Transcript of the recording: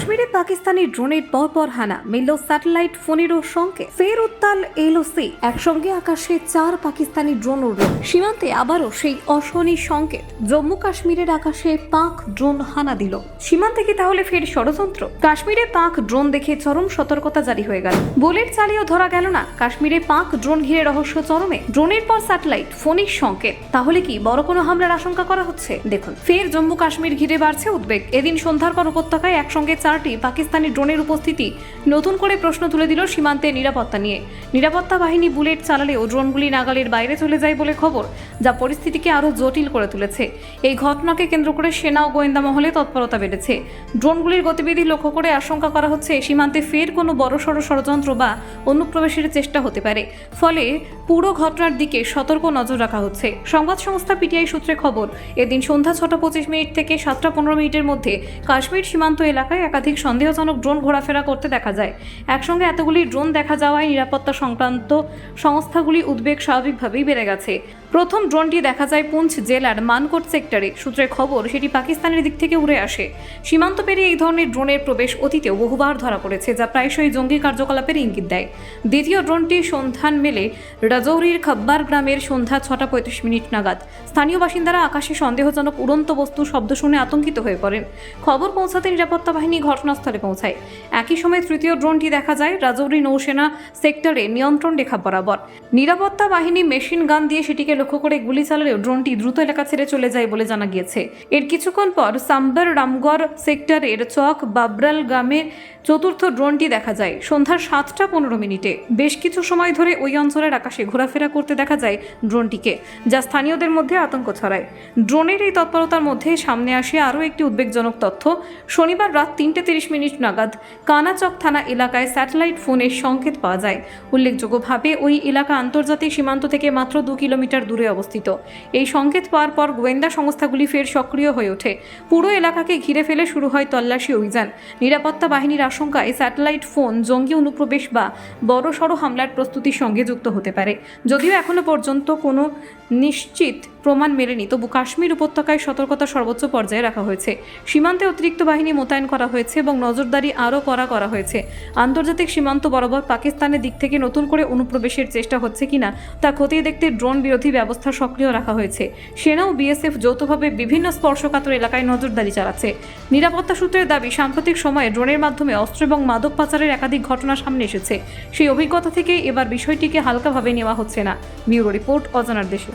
কাশ্মীরে পাকিস্তানি ড্রোনের পরপর হানা, মিলল স্যাটেলাইট ফোনেরও সংকেত। ফের উত্তাল এলওসি, একসঙ্গে আকাশে 4 পাকিস্তানি ড্রোন উড়ল। সীমান্তে আবারও সেই অশনি সংকেত। জম্মু কাশ্মীরের আকাশে পাক ড্রোন হানা দিল। সীমান্তে কি তাহলে ফের ষড়যন্ত্র? কাশ্মীরে পাক ড্রোন দেখে চরম সতর্কতা জারি হয়ে গেল। বুলেট চালিয়েও ধরা গেল না। কাশ্মীরে পাক ড্রোন ঘিরে রহস্য চরমে। ড্রোনের পর স্যাটেলাইট ফোনিক সংকেত। তাহলে কি বড় কোনো হামলার আশঙ্কা করা হচ্ছে? দেখুন, ফের জম্মু কাশ্মীর ঘিরে বাড়ছে উদ্বেগ। এদিন সন্ধ্যার পর উপত্যকায় একসঙ্গে 4টি পাকিস্তানি ড্রোনের উপস্থিতি নতুন করে প্রশ্ন তুলে দিল সীমান্তে নিরাপত্তা নিয়ে। নিরাপত্তা বাহিনী বুলেট চালালেও ড্রোনগুলি নাগালের বাইরে চলে যায় বলে খবর, যা পরিস্থিতিকে আরও জটিল করে তুলেছে। এই ঘটনাকে কেন্দ্র করে সেনা ও গোয়েন্দা মহলে তৎপরতা বেড়েছে। ড্রোনগুলির গতিবিধি লক্ষ্য করে আশঙ্কা করা হচ্ছে সীমান্তে ফের কোনো বড়সড় ষড়যন্ত্র বা অনুপ্রবেশের চেষ্টা হতে পারে। ফলে পুরো ঘটনার দিকে সতর্ক নজর রাখা হচ্ছে। সংবাদ সংস্থা পিটিআই সূত্রে খবর, এদিন সন্ধ্যা 6:25 থেকে 7:15 মধ্যে কাশ্মীর সীমান্ত এলাকায় একাধিক সন্দেহজনক ড্রোন ঘোরাফেরা করতে দেখা যায়। একসঙ্গে এতগুলি ড্রোন দেখা যাওয়ায় নিরাপত্তা সংক্রান্ত সংস্থাগুলি উদ্বেগ স্বাভাবিকভাবেই বেড়ে গেছে। প্রথম ড্রোনটি দেখা যায় পুঞ্চ জেলার মানকোট সেক্টরে। সূত্রের খবর, সেটি পাকিস্তানের দিক থেকে উড়ে আসে। সীমান্ত পেরিয়ে এই ধরনের ড্রোনের প্রবেশ অতীতেও বহুবার ধরা পড়েছে, যা প্রায়শই জঙ্গি কার্যকলাপের ইঙ্গিত দেয়। দ্বিতীয় ড্রোনটি সন্ধান মেলে রাজৌরির খব্বার গ্রামের সন্ধ্যা 6:35 নাগাদ। স্থানীয় বাসিন্দারা আকাশে সন্দেহজনক উড়ন্ত বস্তু শব্দ শুনে আতঙ্কিত হয়ে পড়েন। খবর পৌঁছাতে নিরাপত্তা বাহিনী ঘটনাস্থলে পৌঁছায়। একই সময় তৃতীয় ড্রোনটি দেখা যায় রাজৌরি নৌসেনা সেক্টরে নিয়ন্ত্রণ রেখা বরাবর। নিরাপত্তা বাহিনী মেশিন গান দিয়ে সেটিকে লক্ষ্য করে গুলি চালালেও ড্রোনটি দ্রুত এলাকা ছেড়ে চলে যায় বলে জানা গিয়েছে। এর কিছুক্ষণ পর সাম্বার রামগড় সেক্টরের চক বাবরাল গ্রামে চতুর্থ ড্রোনটি দেখা যায় সন্ধ্যা 7:15। বেশ কিছু সময় ধরে ওই অঞ্চলের আকাশে ঘোরাফেরা করতে দেখা যায় ড্রোনটিকে, যা স্থানীয়দের মধ্যে আতঙ্ক ছড়ায়। ড্রোনের এই তৎপরতার মধ্যে সামনে আসে আরও একটি উদ্বেগজনক তথ্য। শনিবার রাত 3:30 নাগাদ কানাচক থানা এলাকায় স্যাটেলাইট ফোনের সংকেত পাওয়া যায়। উল্লেখযোগ্যভাবে ওই এলাকা আন্তর্জাতিক সীমান্ত থেকে মাত্র 2 কিলোমিটার দূরে অবস্থিত। এই সংকেত পাওয়ার পর গোয়েন্দা সংস্থাগুলি ফের সক্রিয় হয়ে ওঠে। পুরো এলাকাকে ঘিরে ফেলে শুরু হয় তল্লাশি অভিযান। নিরাপত্তা বাহিনীর আশঙ্কায় স্যাটেলাইট ফোন জঙ্গি অনুপ্রবেশ বা বড়সড় হামলার প্রস্তুতির সঙ্গে যুক্ত হতে পারে। যদিও এখনো পর্যন্ত কোনো নিশ্চিত প্রমাণ মেলেনি, তবু কাশ্মীর উপত্যকায় সতর্কতা সর্বোচ্চ পর্যায়ে রাখা হয়েছে। সীমান্তে অতিরিক্ত বাহিনী মোতায়েন করা হয়েছে এবং নজরদারি আরও করা হয়েছে। আন্তর্জাতিক সীমান্ত বরাবর পাকিস্তানের দিক থেকে নতুন করে অনুপ্রবেশের চেষ্টা হচ্ছে কিনা তা খতিয়ে দেখতে ড্রোন বিরোধী ব্যবস্থা সক্রিয় রাখা হয়েছে। সেনা ও বিএসএফ যৌথভাবে বিভিন্ন স্পর্শকাতর এলাকায় নজরদারি চালাচ্ছে। নিরাপত্তা সূত্রের দাবি, সাম্প্রতিক সময়ে ড্রোনের মাধ্যমে অস্ত্র এবং মাদক পাচারের একাধিক ঘটনা সামনে এসেছে। সেই অভিজ্ঞতা থেকে এবার বিষয়টিকে হালকাভাবে নেওয়া হচ্ছে না। ব্যুরো রিপোর্ট, অজানার দেশে।